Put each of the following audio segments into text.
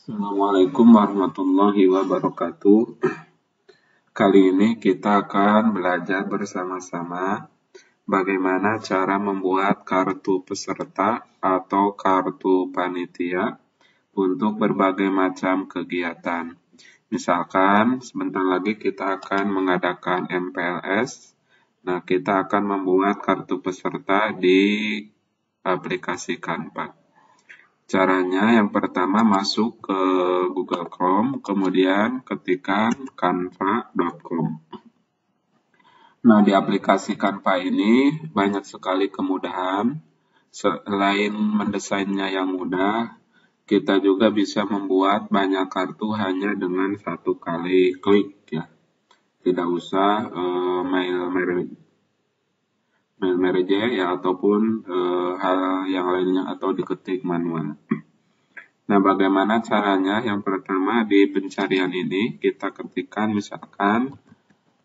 Assalamualaikum warahmatullahi wabarakatuh. Kali ini kita akan belajar bersama-sama bagaimana cara membuat kartu peserta atau kartu panitia untuk berbagai macam kegiatan. Misalkan sebentar lagi kita akan mengadakan MPLS. Nah, kita akan membuat kartu peserta di aplikasi Canva. Caranya yang pertama masuk ke Google Chrome, kemudian ketikkan canva.com. Nah, di aplikasi Canva ini banyak sekali kemudahan. Selain mendesainnya yang mudah, kita juga bisa membuat banyak kartu hanya dengan satu kali klik ya. Tidak usah mail merge ya ataupun hal yang lainnya atau diketik manual. Nah, bagaimana caranya? Yang pertama di pencarian ini kita ketikkan misalkan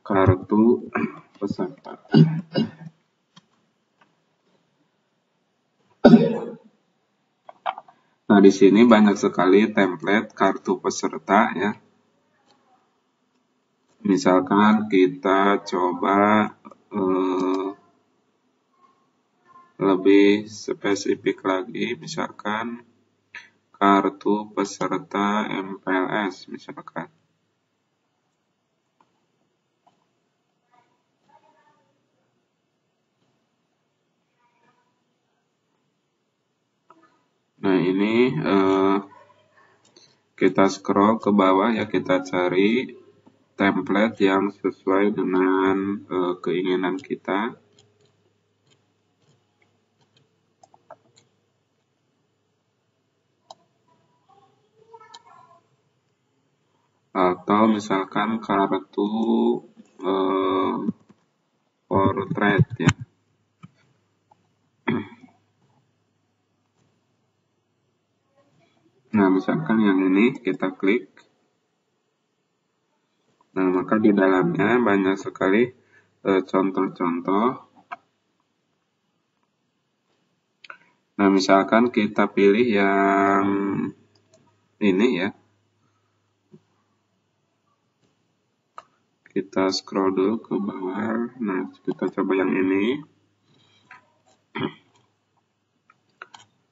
kartu peserta. Nah, di sini banyak sekali template kartu peserta ya. Misalkan kita coba lebih spesifik lagi, misalkan kartu peserta MPLS misalkan. Nah, ini kita scroll ke bawah ya, kita cari template yang sesuai dengan keinginan kita. Atau misalkan kartu portrait ya. Nah, misalkan yang ini kita klik. Nah, maka di dalamnya banyak sekali contoh-contoh. Nah, misalkan kita pilih yang ini ya. Kita scroll dulu ke bawah. Nah, kita coba yang ini.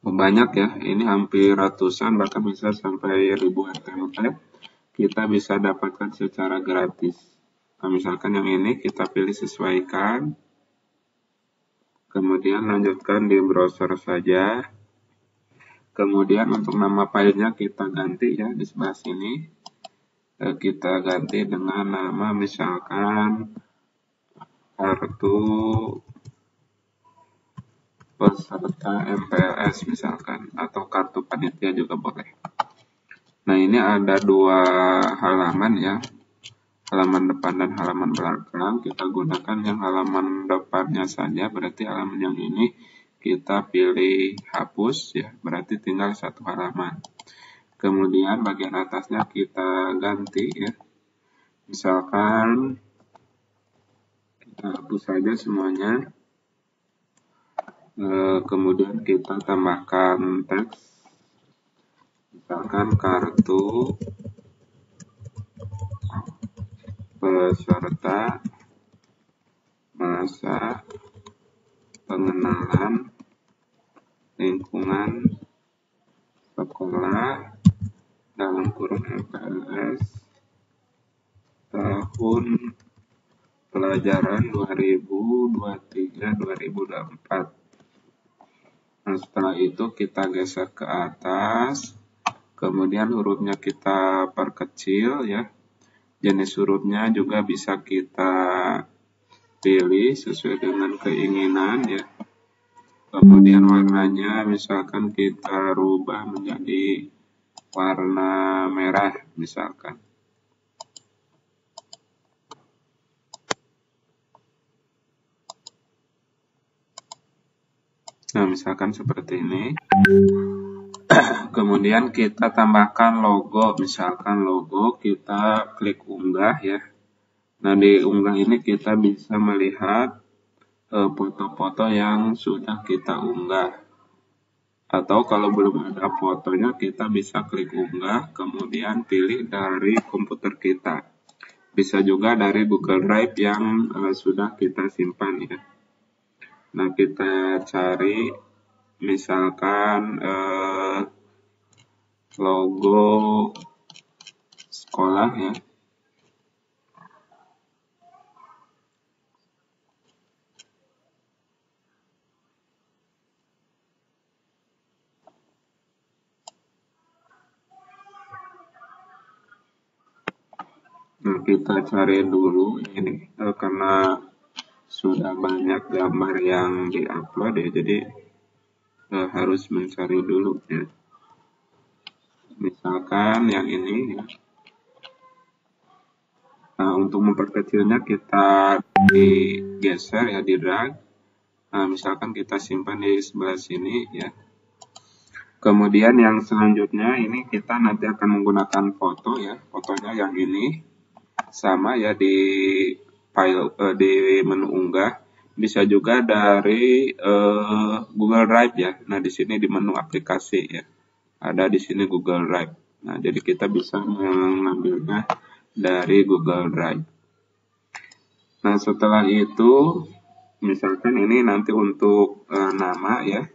Banyak ya, ini hampir ratusan, bahkan bisa sampai ribuan template. Kita bisa dapatkan secara gratis. Nah, misalkan yang ini kita pilih sesuaikan. Kemudian lanjutkan di browser saja. Kemudian untuk nama filenya kita ganti ya di sebelah sini. Kita ganti dengan nama misalkan kartu peserta MPLS misalkan, atau kartu panitia juga boleh. Nah, ini ada dua halaman ya, halaman depan dan halaman belakang. Kita gunakan yang halaman depannya saja, berarti halaman yang ini kita pilih hapus ya, berarti tinggal satu halaman. Kemudian bagian atasnya kita ganti ya, misalkan kita hapus saja semuanya. Kemudian kita tambahkan teks, misalkan kartu peserta masa pengenalan lingkungan sekolah dalam kurun MPLS tahun pelajaran 2023-2024. Nah, setelah itu kita geser ke atas, kemudian hurufnya kita perkecil ya. Jenis hurufnya juga bisa kita pilih sesuai dengan keinginan ya. Kemudian warnanya misalkan kita rubah menjadi warna merah misalkan. Nah, misalkan seperti ini. Kemudian kita tambahkan logo, misalkan logo, kita klik unggah ya. Nah, di unggah ini kita bisa melihat foto-foto yang sudah kita unggah. Atau kalau belum ada fotonya, kita bisa klik unggah, kemudian pilih dari komputer kita. Bisa juga dari Google Drive yang sudah kita simpan ya. Nah, kita cari misalkan logo sekolah ya. Nah, kita cari dulu ini karena sudah banyak gambar yang diupload ya, jadi harus mencari dulu ya. Misalkan yang ini ya. Nah, untuk memperkecilnya kita digeser ya, di drag. Nah, misalkan kita simpan di sebelah sini ya. Kemudian yang selanjutnya ini kita nanti akan menggunakan foto ya. Fotonya yang ini sama ya, di file di menu unggah. Bisa juga dari Google Drive ya. Nah, di sini di menu aplikasi ya. Ada di sini Google Drive. Nah, jadi kita bisa mengambilnya dari Google Drive. Nah, setelah itu misalkan ini nanti untuk nama ya.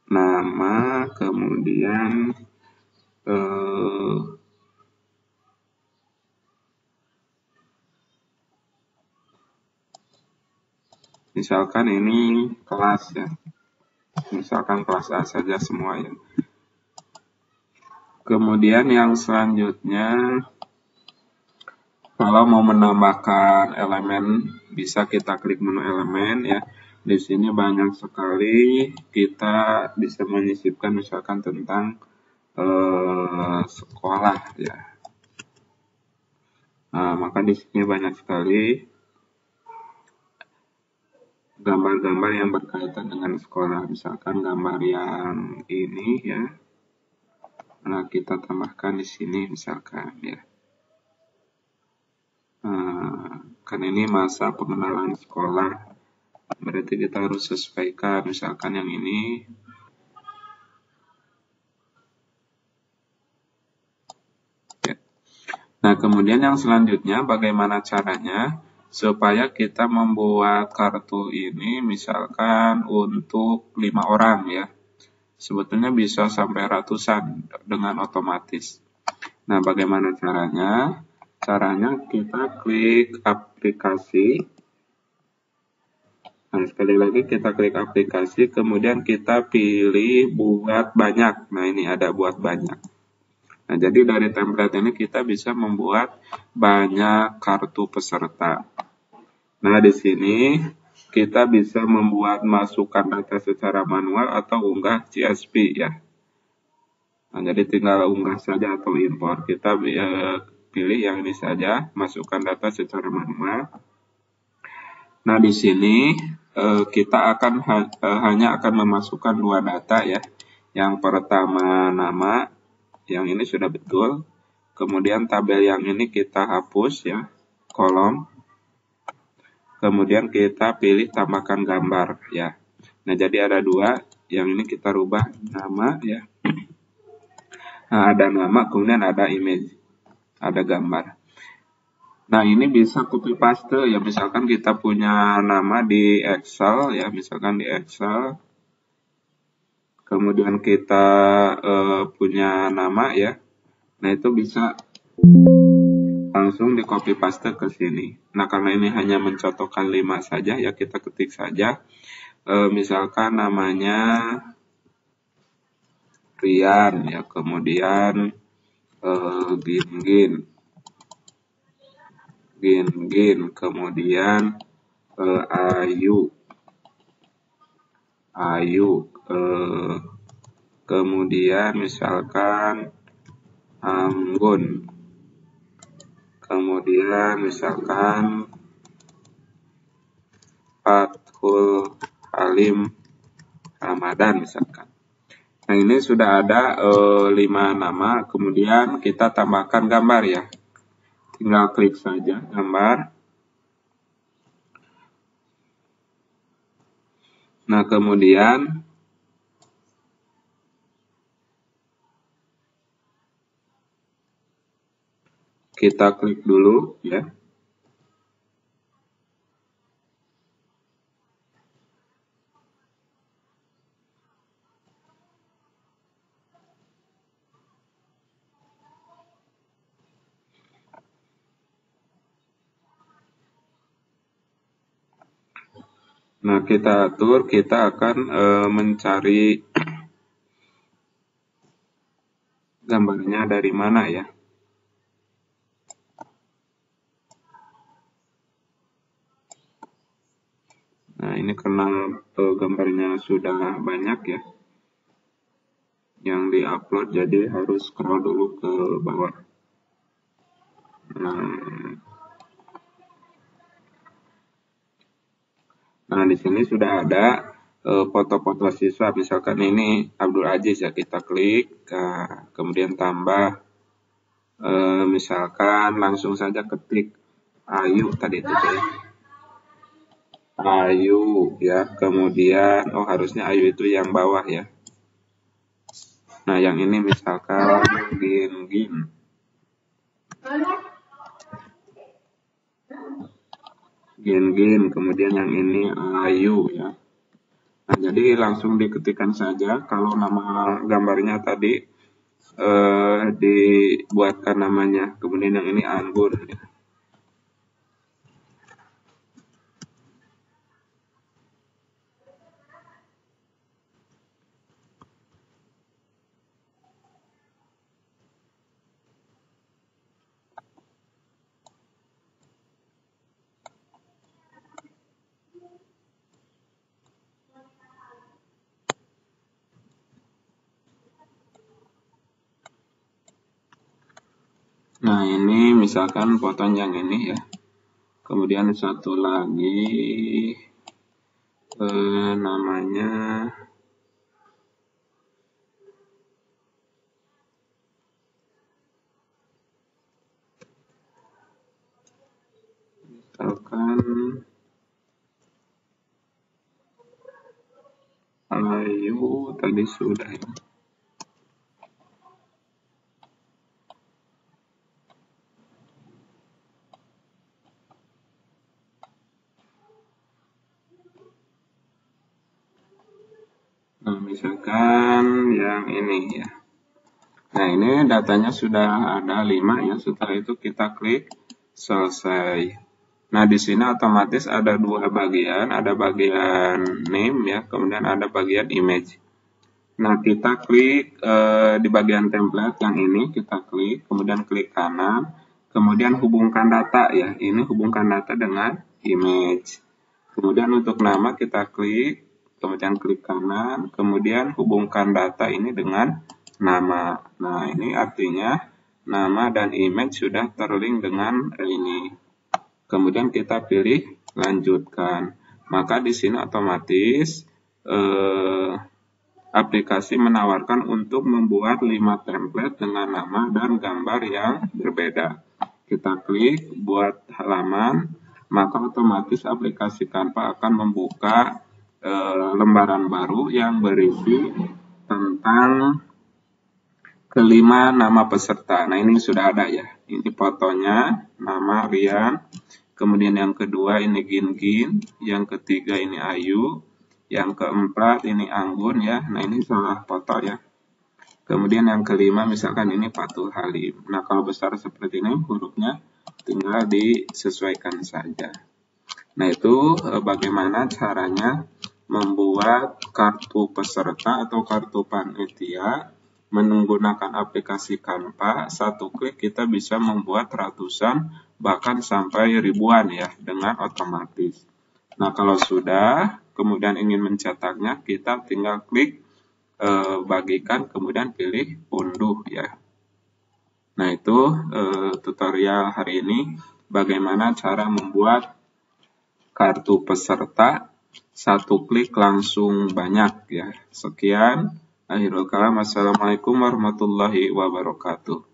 Nama, kemudian misalkan ini kelas ya. Misalkan kelas A saja semua ya. Kemudian yang selanjutnya, kalau mau menambahkan elemen, bisa kita klik menu elemen ya. Di sini banyak sekali kita bisa menyisipkan misalkan tentang sekolah ya. Nah, maka di sini banyak sekali gambar-gambar yang berkaitan dengan sekolah. Misalkan gambar yang ini ya. Nah, kita tambahkan di sini misalkan ya. Kan ini masa pengenalan sekolah. Berarti kita harus sesuaikan misalkan yang ini. Ya. Nah, kemudian yang selanjutnya bagaimana caranya supaya kita membuat kartu ini misalkan untuk 5 orang ya. Sebetulnya bisa sampai ratusan dengan otomatis. Nah, bagaimana caranya? Caranya kita klik aplikasi. Nah, sekali lagi kita klik aplikasi, kemudian kita pilih buat banyak. Nah, ini ada buat banyak. Nah, jadi dari template ini kita bisa membuat banyak kartu peserta. Nah, di sini kita bisa membuat masukan data secara manual atau unggah CSV ya. Nah, jadi tinggal unggah saja atau impor. Kita pilih yang ini saja, masukkan data secara manual. Nah, di sini kita akan hanya akan memasukkan 2 data ya. Yang pertama nama, yang ini sudah betul. Kemudian tabel yang ini kita hapus ya, kolom. Kemudian kita pilih tambahkan gambar ya. Nah, jadi ada 2, yang ini kita rubah nama ya. Nah, ada nama, kemudian ada image, ada gambar. Nah, ini bisa copy paste ya, misalkan kita punya nama di Excel ya, misalkan di Excel. Kemudian kita punya nama ya. Nah, itu bisa langsung di copy paste ke sini. Nah, karena ini hanya mencotokkan 5 saja ya, kita ketik saja. Misalkan namanya Rian ya, kemudian Gin, kemudian Ayu, kemudian misalkan Anggun, kemudian misalkan Fathul Halim Ramadan misalkan. Nah, ini sudah ada 5 nama, kemudian kita tambahkan gambar ya. Tinggal klik saja gambar. Nah, kemudian kita klik dulu ya. Nah, kita atur, kita akan mencari gambarnya dari mana ya. Nah, ini karena gambarnya sudah banyak ya yang diupload, jadi harus scroll dulu ke bawah. Nah, di sini sudah ada foto-foto siswa, misalkan ini Abdul Aziz ya, kita klik, kemudian tambah, misalkan langsung saja ketik Ayu tadi itu ya. Ayu ya, kemudian harusnya Ayu itu yang bawah ya. Nah, yang ini misalkan Gin. Gin, kemudian yang ini Ayu ya. Nah, jadi langsung diketikkan saja. Kalau nama gambarnya tadi dibuatkan namanya, kemudian yang ini Anggun ya. Nah, ini misalkan foto yang ini ya. Kemudian satu lagi namanya misalkan Ayu tadi sudah ya. Nah, misalkan yang ini ya. Nah, ini datanya sudah ada 5 ya. Setelah itu kita klik selesai. Nah, di sini otomatis ada 2 bagian, ada bagian name ya, kemudian ada bagian image. Nah, kita klik di bagian template yang ini, kita klik, kemudian klik kanan, kemudian hubungkan data ya. Ini hubungkan data dengan image. Kemudian untuk nama kita klik, kemudian klik kanan, kemudian hubungkan data ini dengan nama. Nah, ini artinya nama dan image sudah terlink dengan ini. Kemudian kita pilih lanjutkan. Maka di sini otomatis aplikasi menawarkan untuk membuat 5 template dengan nama dan gambar yang berbeda. Kita klik buat halaman, maka otomatis aplikasi Canva akan membuka lembaran baru yang berisi tentang kelima nama peserta. Nah, ini sudah ada ya. Ini fotonya, nama Rian. Kemudian yang kedua ini Gin. Yang ketiga ini Ayu. Yang keempat ini Anggun ya. Nah, ini salah foto ya. Kemudian yang kelima misalkan ini Fatul Halim. Nah, kalau besar seperti ini hurufnya tinggal disesuaikan saja. Nah, itu bagaimana caranya membuat kartu peserta atau kartu panitia menggunakan aplikasi Canva. Satu klik kita bisa membuat ratusan bahkan sampai ribuan ya dengan otomatis. Nah, kalau sudah kemudian ingin mencetaknya, kita tinggal klik bagikan, kemudian pilih unduh ya. Nah, itu tutorial hari ini bagaimana cara membuat kartu peserta satu klik langsung banyak ya. Sekian, akhirul kalam. Assalamualaikum warahmatullahi wabarakatuh.